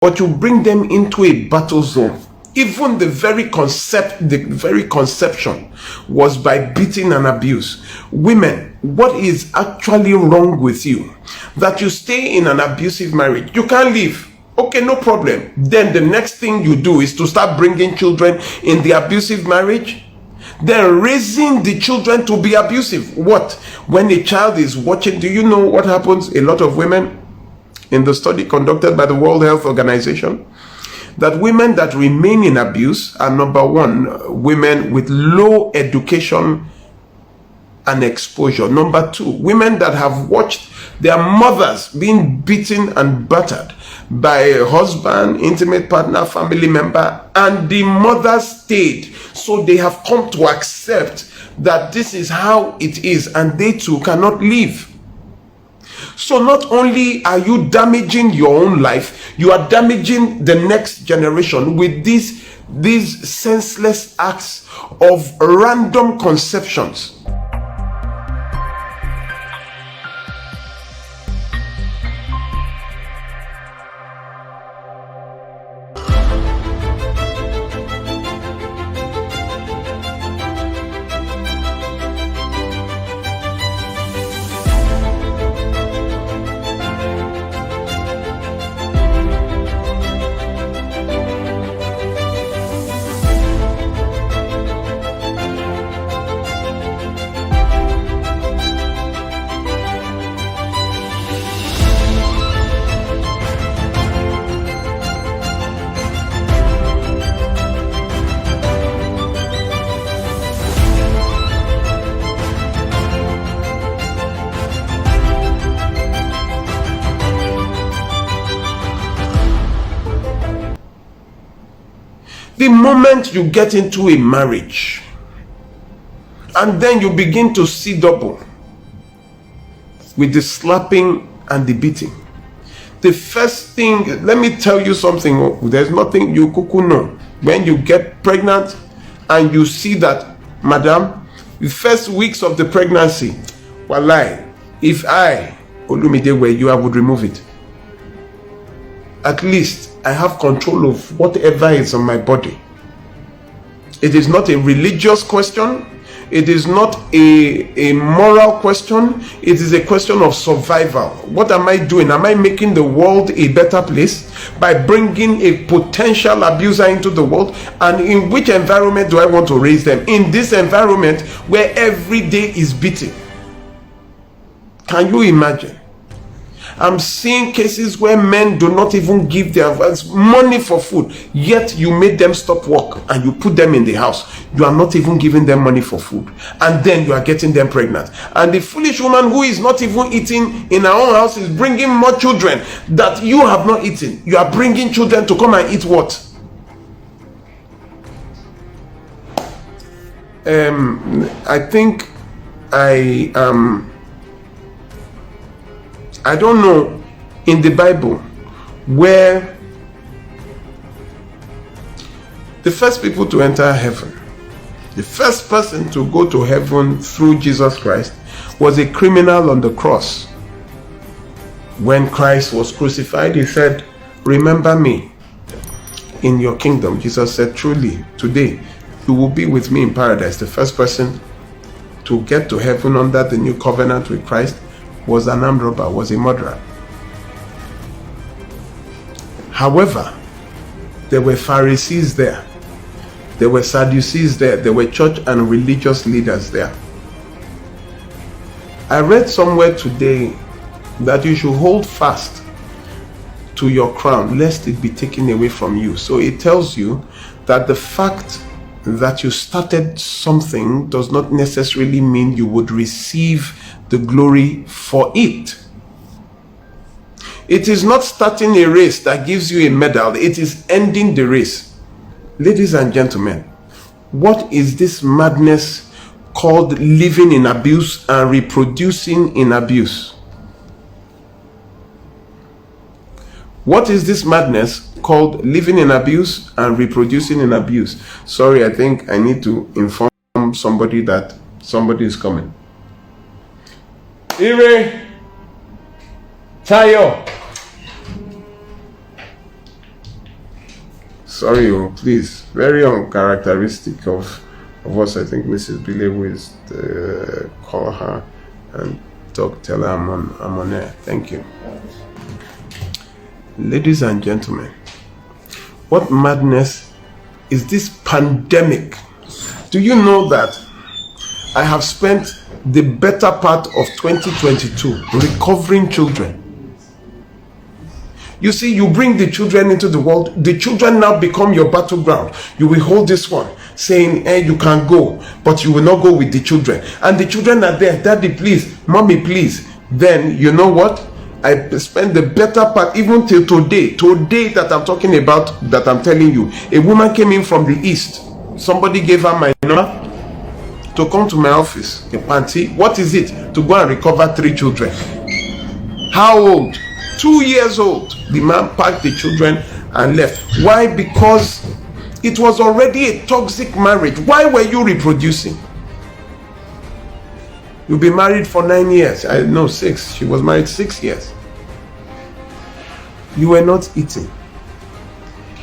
but you bring them into a battle zone. Even the very conception was by beating and abuse. Women, what is actually wrong with you? That you stay in an abusive marriage. You can't leave. Okay, no problem. Then the next thing you do is to start bringing children in the abusive marriage. Then raising the children to be abusive. What? When a child is watching, do you know what happens? A lot of women, in the study conducted by the World Health Organization, that women that remain in abuse are, number one, women with low education and exposure. Number two, women that have watched their mothers being beaten and battered by a husband, intimate partner, family member, and the mother stayed. So they have come to accept that this is how it is, and they too cannot leave. So not only are you damaging your own life, you are damaging the next generation with these senseless acts of random conceptions. The moment you get into a marriage and then you begin to see double with the slapping and the beating, the first thing, let me tell you something, there's nothing you cuckoo know. When you get pregnant and you see that, madam, the first weeks of the pregnancy, wallahi, if I, Olumide, were you, I would remove it. At least I have control of whatever is on my body. It is not a religious question. It is not a moral question. It is a question of survival. What am I doing? Am I making the world a better place by bringing a potential abuser into the world? And in which environment do I want to raise them? In this environment where every day is beating. Can you imagine? I'm seeing cases where men do not even give their money for food, yet you made them stop work and you put them in the house. You are not even giving them money for food, and then you are getting them pregnant. And the foolish woman who is not even eating in her own house is bringing more children that you have not eaten. You are bringing children to come and eat what? I think I don't know in the Bible where the first people to enter heaven, the first person to go to heaven through Jesus Christ was a criminal on the cross. When Christ was crucified, he said, "Remember me in your kingdom." Jesus said, "Truly, today you will be with me in paradise." The first person to get to heaven under the new covenant with Christ was an armed robber, was a murderer. However, there were Pharisees there, there were Sadducees there, there were church and religious leaders there. I read somewhere today that you should hold fast to your crown lest it be taken away from you. So it tells you that the fact that you started something does not necessarily mean you would receive the glory for it. It is not starting a race that gives you a medal, it is ending the race. Ladies and gentlemen, what is this madness called living in abuse and reproducing in abuse? What is this madness called living in abuse and reproducing in abuse? Sorry, I think I need to inform somebody that somebody is coming. Ire, Tayo. Sorry, oh, please. Very uncharacteristic of us. I think Mrs. Bile will call her and tell her I'm on air. Thank you. Ladies and gentlemen, what madness is this pandemic? Do you know that I have spent the better part of 2022 recovering children? You see, you bring the children into the world, the children now become your battleground. You will hold this one, saying, hey, you can go, but you will not go with the children. And the children are there, daddy, please, mommy, please. Then, you know what? I spent the better part, even till today that I'm talking about, that I'm telling you. A woman came in from the east. Somebody gave her my number to come to my office. A panty. What is it? To go and recover 3 children. How old? 2 years old. The man packed the children and left. Why? Because it was already a toxic marriage. Why were you reproducing? You've been married for 9 years. I know 6. She was married 6 years. You were not eating.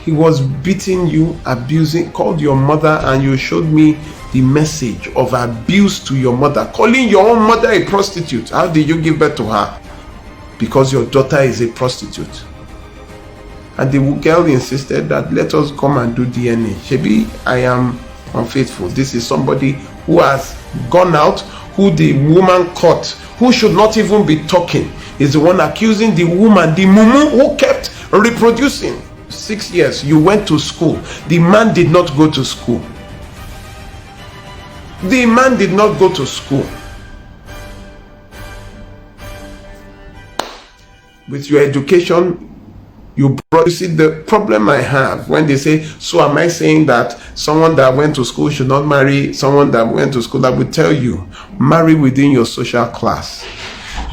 He was beating you, abusing, called your mother, and you showed me the message of abuse to your mother, calling your own mother a prostitute. How did you give birth to her? Because your daughter is a prostitute. And the girl insisted that let us come and do DNA. Shebi, I am unfaithful. This is somebody who has gone out, who the woman caught, who should not even be talking, is the one accusing the woman, the mumu, who kept reproducing. 6 years, you went to school. The man did not go to school. The man did not go to school. With your education, you brought. You see, the problem I have when they say, so am I saying that someone that went to school should not marry someone that went to school? I would tell you, marry within your social class.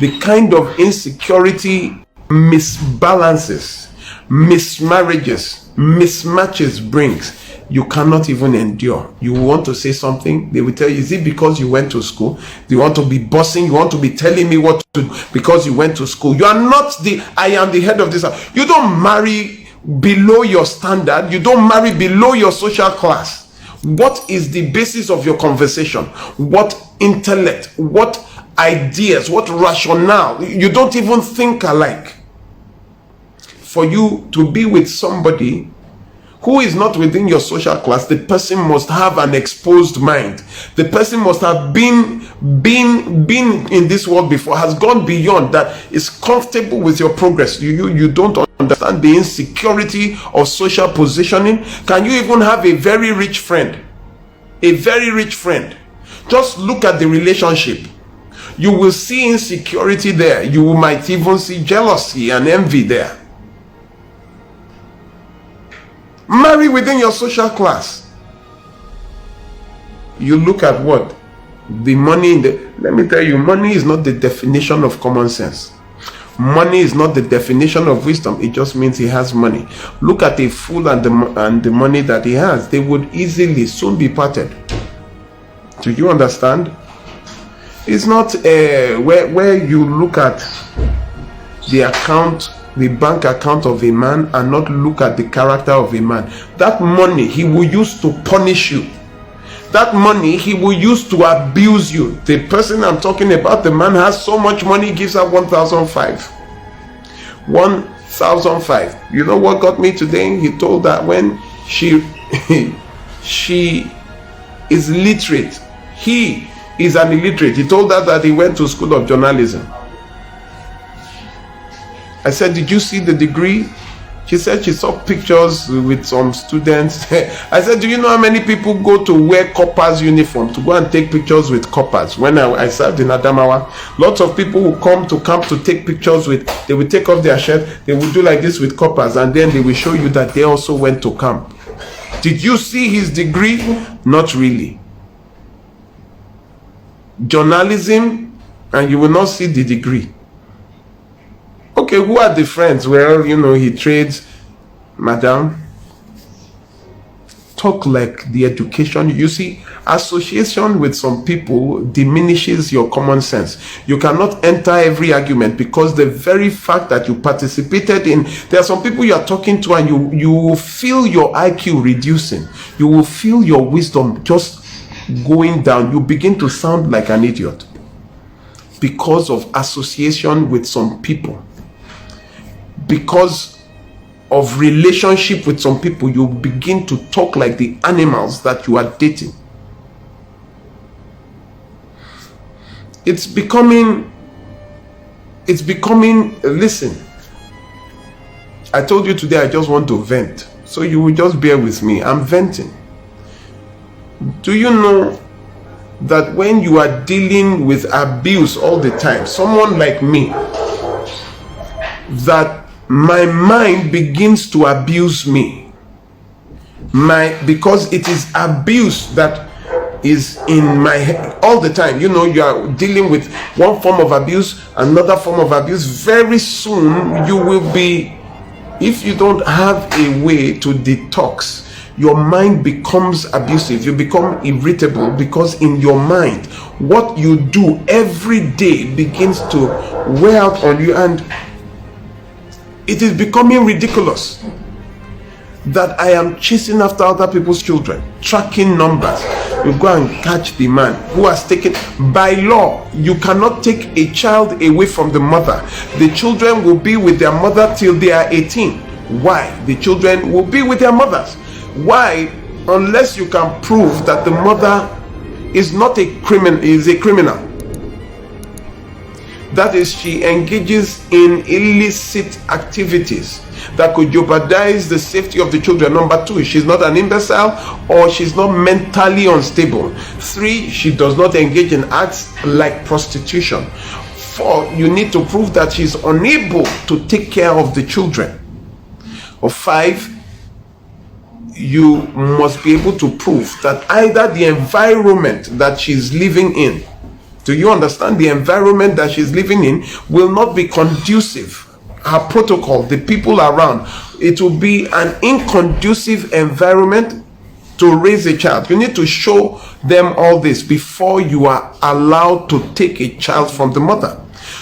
The kind of insecurity, misbalances, mismarriages, mismatches brings, you cannot even endure. You want to say something, they will tell you, is it because you went to school? Do you want to be bossing? You want to be telling me what to do because you went to school? You are not I am the head of this house. You don't marry below your standard. You don't marry below your social class. What is the basis of your conversation? What intellect? What ideas? What rationale? You don't even think alike. For you to be with somebody who is not within your social class, the person must have an exposed mind. The person must have been in this world before, has gone beyond that, is comfortable with your progress. You don't understand the insecurity of social positioning. Can you even have a very rich friend? A very rich friend. Just look at the relationship. You will see insecurity there. You might even see jealousy and envy there. Marry within your social class. You look at what? The money in the... Let me tell you, money is not the definition of common sense. Money is not the definition of wisdom. It just means he has money. Look at a fool and the money that he has. They would easily soon be parted. Do you understand? It's not where you look at the account, the bank account of a man, and not look at the character of a man. That money he will use to punish you. That money he will use to abuse you. The person I'm talking about, the man has so much money, he gives her 1,005. 1,005. You know what got me today? He told that when she is literate, he is an illiterate. He told her that he went to school of journalism. I said, did you see the degree? She said she saw pictures with some students. I said, do you know how many people go to wear coppers uniform to go and take pictures with coppers? When I served in Adamawa, lots of people who come to camp to take pictures with, they will take off their shirt, they will do like this with coppers, and then they will show you that they also went to camp. Did you see his degree? Not really. Journalism, and you will not see the degree. Okay, who are the friends? Well, you know, he trades, madam, talk like the education. You see, association with some people diminishes your common sense. You cannot enter every argument because the very fact that you participated in, there are some people you are talking to and you will feel your IQ reducing. You will feel your wisdom just going down. You begin to sound like an idiot because of association with some people. Because of relationship with some people, you begin to talk like the animals that you are dating. It's becoming, listen, I told you today I just want to vent, so you will just bear with me. I'm venting. Do you know that when you are dealing with abuse all the time, someone like me, that my mind begins to abuse me, because it is abuse that is in my head all the time. You know, you are dealing with one form of abuse, another form of abuse. Very soon you will be, if you don't have a way to detox, your mind becomes abusive. You become irritable because in your mind what you do every day begins to wear out on you, and it is becoming ridiculous that I am chasing after other people's children, tracking numbers. You go and catch the man who has taken, by law, you cannot take a child away from the mother. The children will be with their mother till they are 18. Why? The children will be with their mothers. Why? Unless you can prove that the mother is not a criminal, is a criminal. That is, she engages in illicit activities that could jeopardize the safety of the children. Number two, she's not an imbecile or she's not mentally unstable. Three, she does not engage in acts like prostitution. Four, you need to prove that she's unable to take care of the children. Or five, you must be able to prove that either the environment that she's living in, do you understand? The environment that she's living in will not be conducive. Her protocol, the people around, it will be an inconducive environment to raise a child. You need to show them all this before you are allowed to take a child from the mother.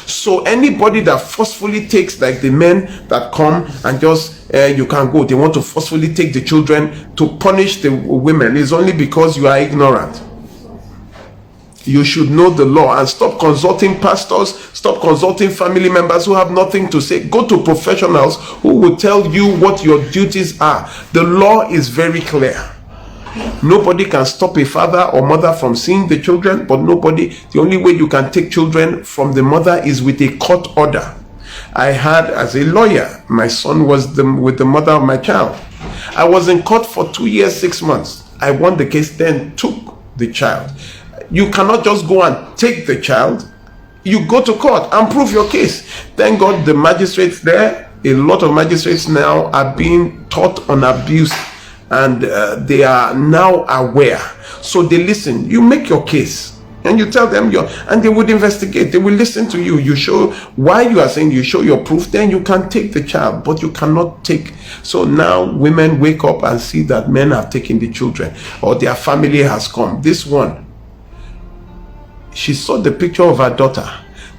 So anybody that forcefully takes, like the men that come and just you can't go, they want to forcefully take the children to punish the women, is only because you are ignorant. You should know the law and stop consulting pastors, stop consulting family members who have nothing to say. Go to professionals who will tell you what your duties are. The law is very clear. Nobody can stop a father or mother from seeing the children, but the only way you can take children from the mother is with a court order. I had, as a lawyer, my son was with the mother of my child. I was in court for 2 years, 6 months. I won the case, then took the child. You cannot just go and take the child. You go to court and prove your case. Thank God the magistrates there, a lot of magistrates now are being taught on abuse, and they are now aware. So they listen. You make your case and you tell them and they would investigate. They will listen to you. You show why you are saying, you show your proof, then you can take the child, but you cannot take. So now women wake up and see that men have taken the children or their family has come. This one, she saw the picture of her daughter,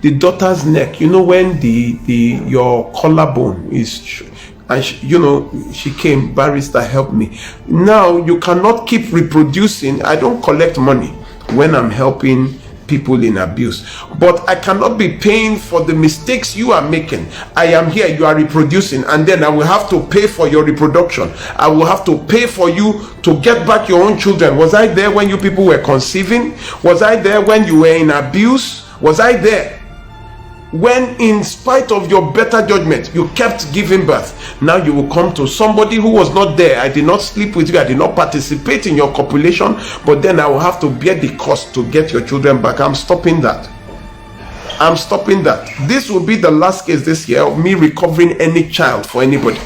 the daughter's neck. You know, when your collarbone is, and she came, barrister, help me. Now you cannot keep reproducing. I don't collect money when I'm helping people in abuse, but I cannot be paying for the mistakes you are making. I am here, you are reproducing, and then I will have to pay for your reproduction. I will have to pay for you to get back your own children. Was I there when you people were conceiving? Was I there when you were in abuse? Was I there when, in spite of your better judgment, you kept giving birth? Now you will come to somebody who was not there. I did not sleep with you, I did not participate in your copulation, but then I will have to bear the cost to get your children back. I'm stopping that. I'm stopping that. This will be the last case this year of me recovering any child for anybody.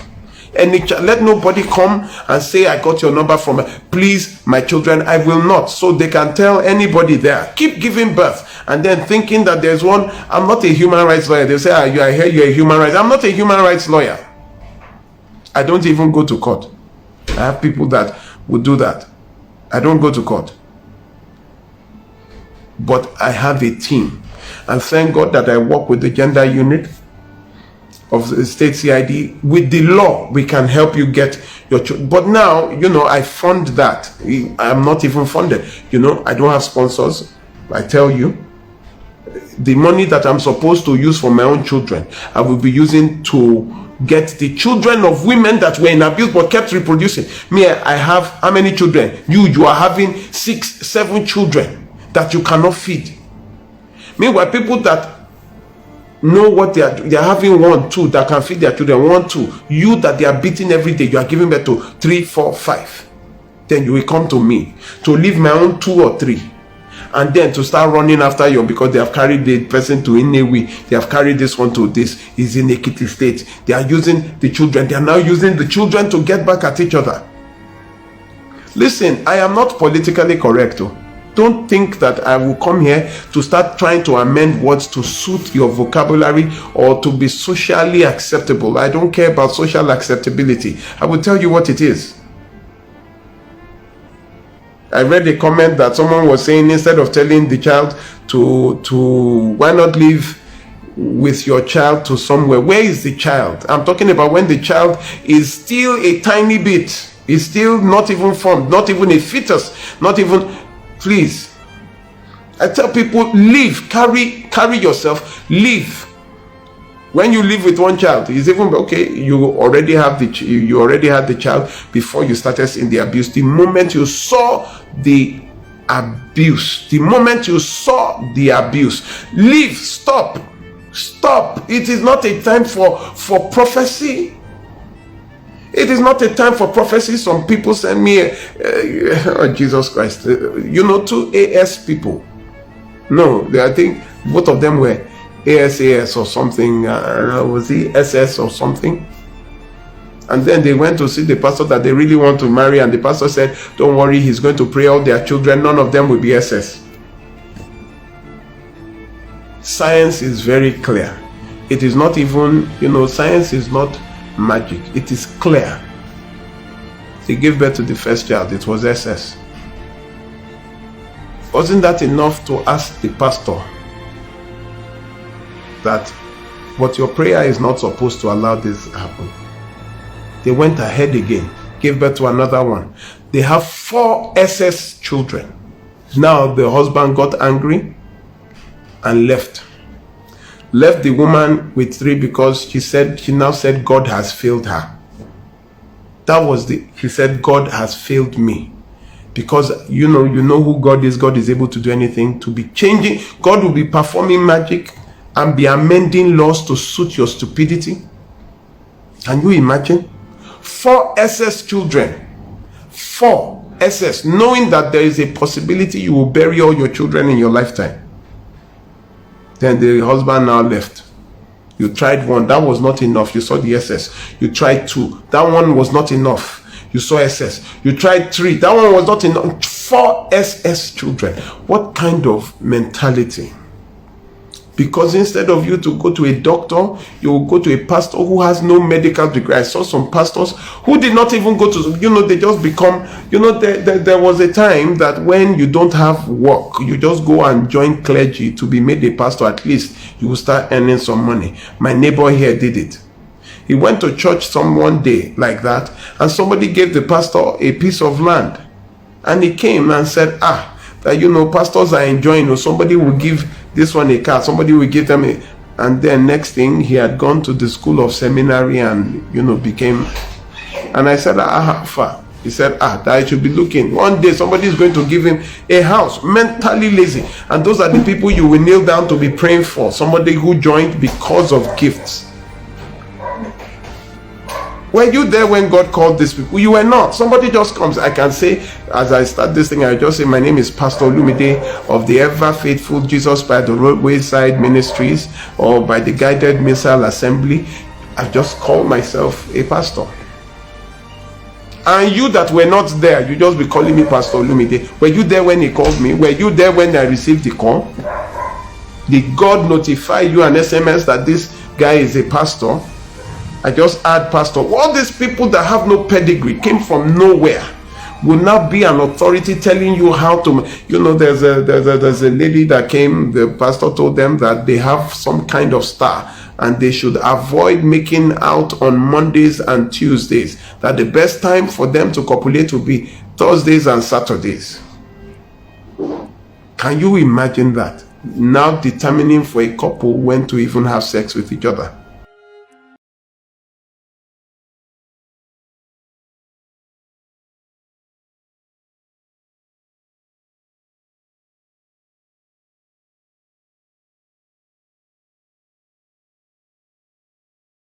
Let nobody come and say, I got your number from, please, my children. I will not. So they can tell anybody there, keep giving birth, and then thinking that there's one. I'm not a human rights lawyer. They say, you are here, you're a human rights. I'm not a human rights lawyer. I don't even go to court. I have people that would do that. I don't go to court. But I have a team. And thank God that I work with the gender unit of the state CID. With the law, we can help you get your children. But now, I fund that. I'm not even funded. I don't have sponsors. I tell you, the money that I'm supposed to use for my own children, I will be using to get the children of women that were in abuse but kept reproducing. Me, I have how many children? You are having 6, 7 children that you cannot feed. Meanwhile, people that know what they are having 1, 2 that can feed their children, 1, 2. You that they are beating every day, you are giving birth to 3, 4, 5. Then you will come to me to leave my own 2 or 3. And then to start running after you because they have carried the person to Inewi, they have carried this one to this, is in Ekiti state. They are using the children. They are now using the children to get back at each other. Listen, I am not politically correct. Don't think that I will come here to start trying to amend words to suit your vocabulary or to be socially acceptable. I don't care about social acceptability. I will tell you what it is. I read a comment that someone was saying, instead of telling the child to why not live with your child to somewhere. Where is the child? I'm talking about when the child is still a tiny bit, is still not even formed, not even a fetus, not even. Please, I tell people, live, carry yourself, live. When you live with one child, it's even okay. You already had the child before you started seeing the abuse. The moment you saw the abuse, leave, stop. It is not a time for prophecy. It is not a time for prophecy. Some people send me, oh, Jesus Christ, 2 AS people. No, I think both of them were ASAS or something, was he SS or something? And then they went to see the pastor that they really want to marry, and the pastor said, don't worry, he's going to pray all their children, none of them will be SS. Science is very clear. It is not even, science is not magic. It is clear. They gave birth to the first child, it was SS. Wasn't that enough to ask the pastor that, but your prayer is not supposed to allow this to happen? They went ahead again, gave birth to another one. They have 4 SS children. Now the husband got angry and left the woman with 3 because she now said God has failed her. She said, God has failed me. Because you know who God is. God is able to do anything, to be changing. God will be performing magic and be amending laws to suit your stupidity. Can you imagine? 4 SS children. 4 SS, knowing that there is a possibility you will bury all your children in your lifetime. Then the husband now left. You tried 1, that was not enough. You saw the SS. You tried 2, that one was not enough. You saw SS. You tried 3, that one was not enough. 4 SS children. What kind of mentality? Because instead of you to go to a doctor, you will go to a pastor who has no medical degree. I saw some pastors who did not even go to, they just become, there was a time that when you don't have work, you just go and join clergy to be made a pastor. At least you will start earning some money. My neighbor here did it. He went to church one day like that, and somebody gave the pastor a piece of land. And he came and said, that pastors are enjoying, somebody will give this one a car, somebody will give them a, and then next thing he had gone to the school of seminary and became, and I said, how far? He said, that I should be looking. One day somebody is going to give him a house. Mentally lazy. And those are the people you will kneel down to be praying for. Somebody who joined because of gifts. Were you there when God called these people? You were not. Somebody just comes. I can say, as I start this thing, I just say, my name is Pastor Olumide of the Ever Faithful Jesus by the Roadwayside Ministries, or by the Guided Missile Assembly. I just call myself a pastor. And you that were not there, you just be calling me Pastor Olumide. Were you there when he called me? Were you there when I received the call? Did God notify you an SMS that this guy is a pastor? I just add pastor. All these people that have no pedigree, came from nowhere, will now be an authority telling you how to, there's a lady that came, the pastor told them that they have some kind of star and they should avoid making out on Mondays and Tuesdays, that the best time for them to copulate will be Thursdays and Saturdays. Can you imagine that? Now determining for a couple when to even have sex with each other.